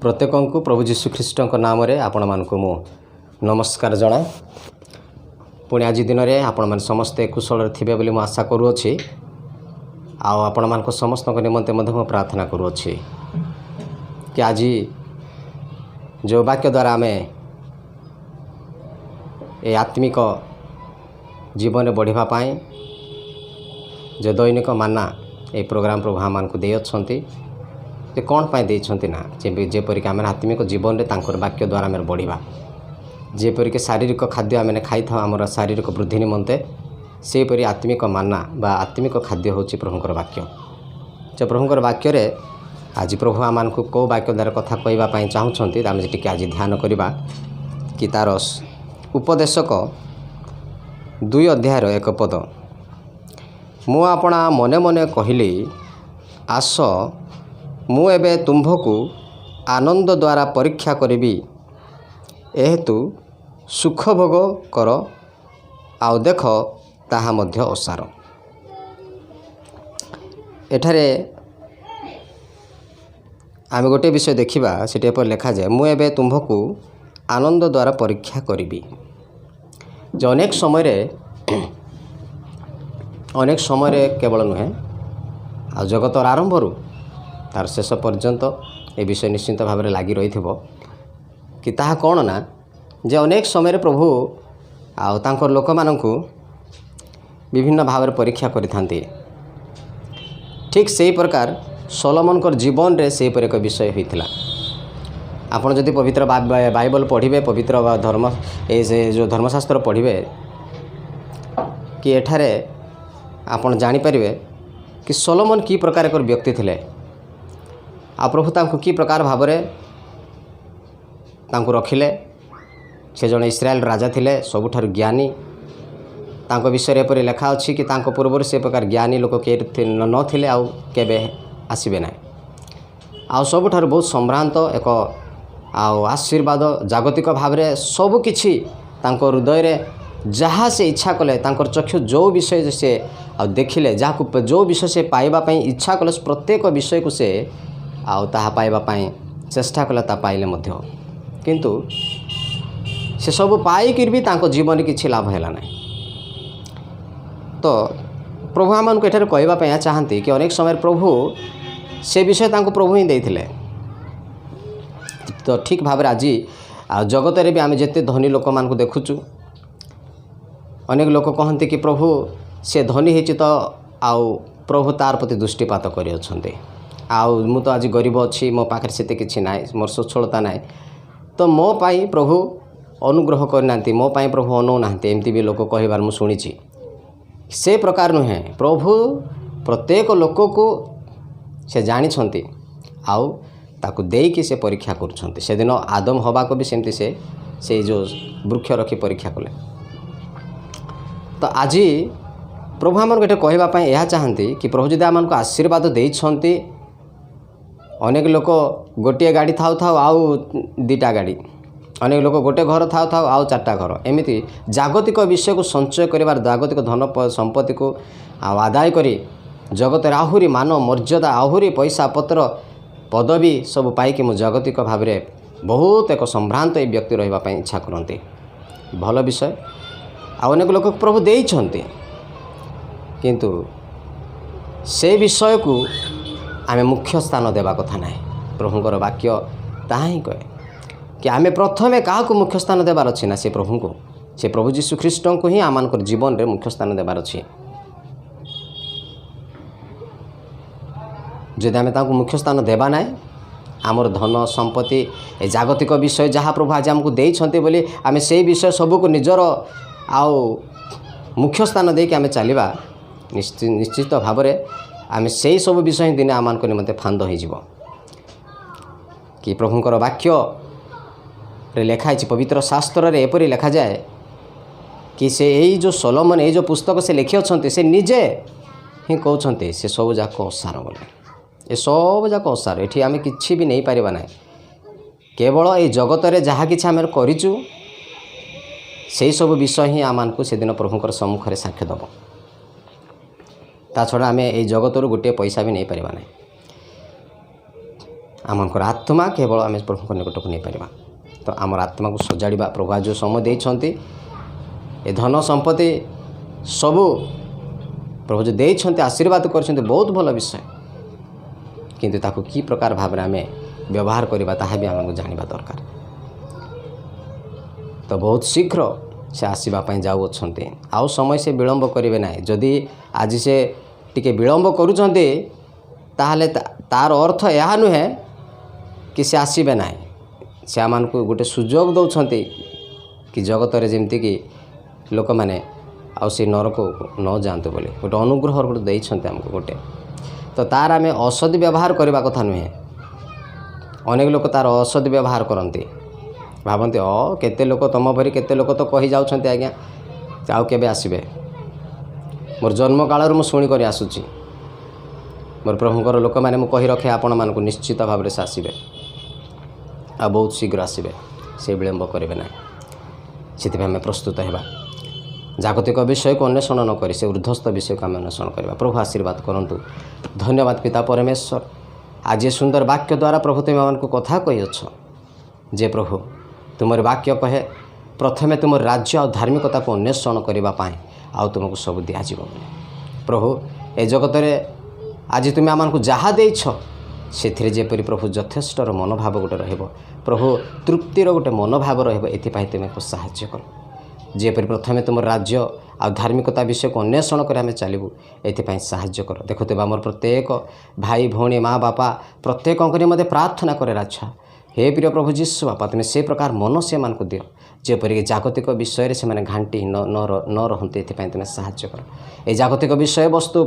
प्रत्येक को प्रभु जीशुख्रीष्ट नाम आपण मानक मु नमस्कार जनाए। पुणी आज दिन में आपण मैंने समस्ते कुशल थे बोली मुझे आशा करुँची। आपण मान समस्त निमंते मु प्रार्थना करुँची कि आज जो वाक्य द्वारा आम ये आत्मिक जीवन में बढ़ावाई जो दैनिक माना ये प्रोग्राम प्रभु आम को दे जे कौन पाई देइछंती ना जेपरिक आम आत्मिक जीवन में तांकर वाक्य द्वारा आम बढ़ा जेपरिक शारीरिक खाद्य आम खाई था आम शारीरिक वृद्धि निमंते सेपरी आत्मिक माना बा आत्मिक खाद्य होची प्रभुकर वाक्य। जो प्रभुकर वाक्य रे आज प्रभु आम को कौ वाक्य द्वारा कथा कहवाई चाहूँगी आम टी आज ध्यान करवा कि तार उपदेशक 2 अध्यायर 1 पद मु आपणा मने मने कहली आस मु एबे तुम्भकु आनंद द्वारा परीक्षा करी एहेतु सुख भोग कर आउ देख ताहा मध्य असार। एठारे आम गोटे विषय देखा से लिखा जाए मु एबे तुम्भकु आनंद द्वारा परीक्षा करी। जो अनेक समय केवल नुहे आ जगतर आरंभरू तार शेष पर्यंत ए विषय निश्चिंत भाव में लगी रही कि ताहा कौन ना जे अनेक समय प्रभु आंकर लोक मानू विभिन्न भाव में परीक्षा करिथांती। ठीक से प्रकार सोलोमन जीवन रे से पर एक विषय होता। आपड़ जदि पवित्र बाइबल पढ़िबे पवित्र धर्म ए जो धर्मशास्त्र पढ़िबे कि एठारे आपन जानि परिबे कि सोलोमन की प्रकार एक व्यक्ति थिले आ प्रभु तांको की प्रकार भाव में तांको रखिले। से जड़े इस्राएल राजा थिले सबुठार ज्ञानी तांको विषय एपरी लेखा अच्छी कि तांको पूर्व से प्रकार ज्ञानी लोक के नथिले आउ केबे आसीबे ना आ सबुठार बहुत सम्भ्रांत एक आशीर्वाद जागतिक भाव में सबकिछि तांको हृदय रे जहाँ से इच्छा कले तांकर चक्षु जो विषय से देखिले जहाँ जो विषय से पाइबा पई इच्छा कले प्रत्येक विषय को से ताहा पाइबा पई चेष्टा कले ता पाइले मध्य किंतु से सब पाइकिर भी तांको जीवन किछि लाभ हैला ना। तो प्रभु आमन को एठारे कहबा पई चाहंती कि अनेक समय प्रभु से विषय तांको प्रभु ही देथिले। तो ठीक भाव आज जगत रे भी आम जिते धनी लोक मान को देखुचु अनेक लोक कहते कि प्रभु से धनी होती तो आउ प्रभु तार प्रति दृष्टिपात कर मु तो आज गरीब अच्छी मो पाखे से किसी ना मोर स्वच्छलता ना तो मो पाई प्रभु अनुग्रह करना मो पाई प्रभु अनौ ना एमती भी लोक कहबार मु शुणी से प्रकार नुहे प्रभु प्रत्येक लोक को से जानी आउ ताकू देकी से परीक्षा करुँच। से दिन आदम हवा को भी सेमती से जो वृक्ष रखी परीक्षा कले। तो आज प्रभु आम गोटे कहवाई यह चाहती कि प्रभु जदि आम को आशीर्वाद देइछंती अनेक लोक गोटे गाड़ी थाउ थाउ आउ 2टा गाड़ी अनेक लोक गोटे घर थाउ थाउ आउ 4टा घर एमती जागतिक विषय को संचय कर जागतिक धन संपत्ति को आदाय करी जगत आहुरी मान मर्यादा आहुरी पैसा पत्र पदवी सब पाइक मु जागतिक भाव में बहुत एक सम्भ्रांत व्यक्ति रही इच्छा करते भल विषय अनेक लोक प्रभु देइछंती किंतु से विषय को आम मुख्य स्थान देवा कथा ना। प्रभुंकर वाक्य ताहा ही कहे कि आम प्रथमे क्या मुख्य स्थान देवार अच्छी ना से प्रभु को से प्रभु जीशुख्रीष्ट को ही आम जीवन में मुख्य स्थान देवार अच्छी। जदि आम मुख्य स्थान देवा ना आमर धन संपत्ति जागतिक विषय जहाँ प्रभु आज आमको देइछंती बोली आम से विषय सबको निजर आउ मुख्य स्थान देके आम चलवा निश्चित भाव में आम से सब विषय दिने आम निमंते फांद हो कि प्रभुंकर वाक्य रे लेखाई पवित्र शास्त्र रे एपरी लेखा जाए कि से यही जो सोलोमन ये जो पुस्तक से लिखि अच्छे से निजे ही कहते से सब जाक असार बोले ये सब जाक असार ये आम कि भी नहीं पारिबा ना केवल ये जगत रे जहाँ कि आम करिचु से सब विषय ही आम को से दिन प्रभुंकर सम्मुख साक्ष्य दब ता छड़ा आम ये जगत रू गोटे पैसा भी नहीं पारिबा ना। आमकर आत्मा केवल आम प्रभु निकट को नहीं पार। तो आम आत्मा को सजाड़ा प्रभु आज जो समय देते ए धन संपत्ति सबू प्रभु जो देते आशीर्वाद कर बहुत भल विषय, किंतु ताकू की प्रकार भाव में आम व्यवहार करवा ताहा भी आमको जानवा दरकार। तो बहुत शीघ्र से आसवाई जाऊँच आउ समय से विलम्ब करेंगे ना। जदि आज से टिके विलम्ब करुँचे ताहले तार अर्थ यह नुहे कि से आसबे ना। से आम को गोटे सुजोग दौरान कि जगत रे जमती कि लोक मैंने आउ नरक न जातु बोली गोटे अनुग्रह गोटे देते आमको गोटे। तो तार आम असद व्यवहार करने कथा नुहे। अनेक लोक तार असद व्यवहार करती भावती केते लोक तुम भरी केते लोक तो कही जाउछन्ते आज्ञा आउ केबे आसबे। मोर जन्म काल मु शुणी कर आसुची मोर प्रभुकर लोक मैंने मुझे कही रखे आपण मानक निश्चित भाव से आसबे आ बहुत शीघ्र आसबे, से विलम्ब करेंगे ना। से आम प्रस्तुत होगा जागतिक विषय को अन्वेषण न करी से ऊर्ध्वस्त विषय को आम अन्वेषण करवा। प्रभु आशीर्वाद करंतु। धन्यवाद पिता परमेश्वर, आज ये सुंदर वाक्य द्वारा प्रभु तुम आमको कथा कहीअछ जे प्रभु तुमर वाक्य कहे प्रथमे तुम राज्य और धार्मिकता को अन्वेषण करने आउ तुमको सब दिज्व। प्रभु ए जगत में आज तुम आमको जहाँ देछ से जेपरी प्रभु यथेष्टर मनोभाव गोटे प्रभु तृप्तिर गोटे मनोभाव रही तुमको साहाय्य कर। जेपरी प्रथमे तुम राज्य आ धार्मिकता विषय को अन्वेषण कर आम चलू ये साहाय्य कर। देखुते आमर प्रत्येक भाई भौणी माँ बापा प्रत्येक मध्य प्रार्थना करे अच्छा हे प्रिय प्रभु जीशु बापा तुम से प्रकार मन से मान को दियो जेपरिक जागतिक विषय से मैंने घाटी न रहते ये तुम साहाय्य कर। ये जागतिक विषय वस्तु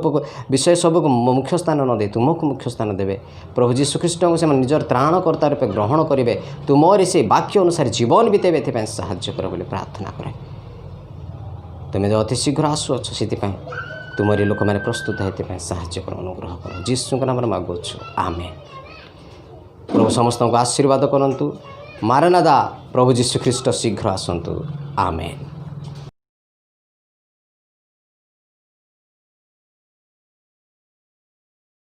विषय सबको मुख्य स्थान न दे तुमको मुख्य स्थान देवे प्रभु जीशु ख्रीष्ट को से निजर त्राणकर्ता रूपे ग्रहण करेंगे तुमरी से वाक्य अनुसार जीवन बीतेबे ये साहाय्य कर बोली प्रार्थना करे। तुम्हें जो अति शीघ्र आसुअछ से तुमरी लोक मैंने प्रस्तुत है साहाय्य कर अनुग्रह कर जीशु नाम मागुछु आमेन। प्रभु समस्त को आशीर्वाद करंतु। मारनादा प्रभु जीशु ख्रीष्ट शीघ्र आसंतु आमेन।